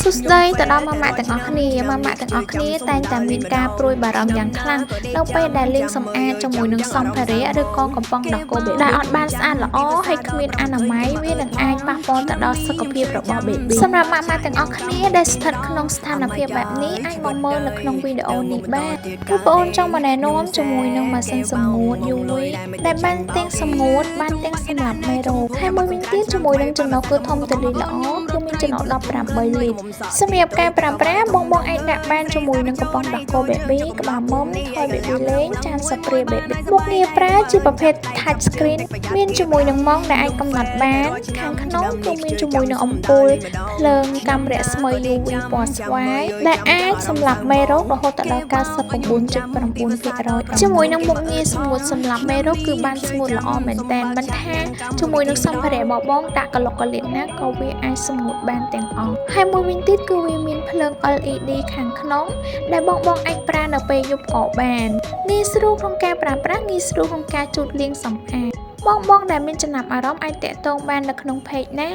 សុស្ដីទៅដល់ម៉ាម៉ាក់ទាំងអស់គ្នាម៉ាម៉ាក់ទាំងអស់គ្នាតែងតែមានការព្រួយបារម្ភយ៉ាងខ្លាំងនៅពេលដែលលាងសម្អាតជាមួយនឹងសម្ភារៈឬក៏កំប៉ុងដោះគោបេប៊ីដែលអត់បានស្អាតល្អហើយគ្មានអនាម័យវានឹងអាចប៉ះពាល់ទៅដល់សុខភាពរបស់បេប៊ីសម្រាប់ម៉ាម៉ាក់ទាំងអស់គ្នាដែលស្ថិតក្នុងស្ថានភាពបែបនេះអាចមកមើលនៅក្នុងវីដេអូនេះបានគឺបងអូនចង់មកណែនាំជាមួយនឹងម៉ាស៊ីនសម្ងួត UV ដែលបានទាំងសម្ងួតបានទាំងសម្រាប់មេរោគហើយមួយវិញទៀតជាមួយនឹងចំណុចគឺធំទូលាយល្អគឺមានចំណុច18លីត្រសម្រាប់ការប្រើប្រាស់បងអាចដាក់បានជាមួយនឹងកំប៉ុងដោះគោបេប៊ីក្បាលមុំថយបេប៊ីលេងចានស្ព្រាបេប៊ីមុខងារប្រើជាប្រភេទ touch screen មានជាមួយនឹងម៉ោងដែលអាចកំណត់បានខាងក្នុងគឺមានជាមួយនឹងអំពូលភ្លើងកាំរស្មី UV ពណ៌ស្វាយដែលអាចសម្លាប់មេរោគរហូតដល់ 99.9% ជាមួយនឹងមុខងារស្ងួតសម្លាប់មេរោគគឺបានស្ងួតល្អមែនតើមិនថាជាមួយនឹងសម្ភារៈបងដាក់កលុកកលៀតណាក៏វាអាចស្ងួតបានទាំងអស់ហើយមួយវិញទៀតគឺវាមានភ្លើង LED ខាងក្នុងដែលបងអាចប្រើនៅពេលយប់ក៏បានងាយស្រួលក្នុងការប្រើប្រាស់ងាយស្រួលក្នុងការជូតលាងសម្អាតបងដែលមានចំណាប់អារម្មណ៍អាចតាក់ទងបាននៅក្នុង page ណា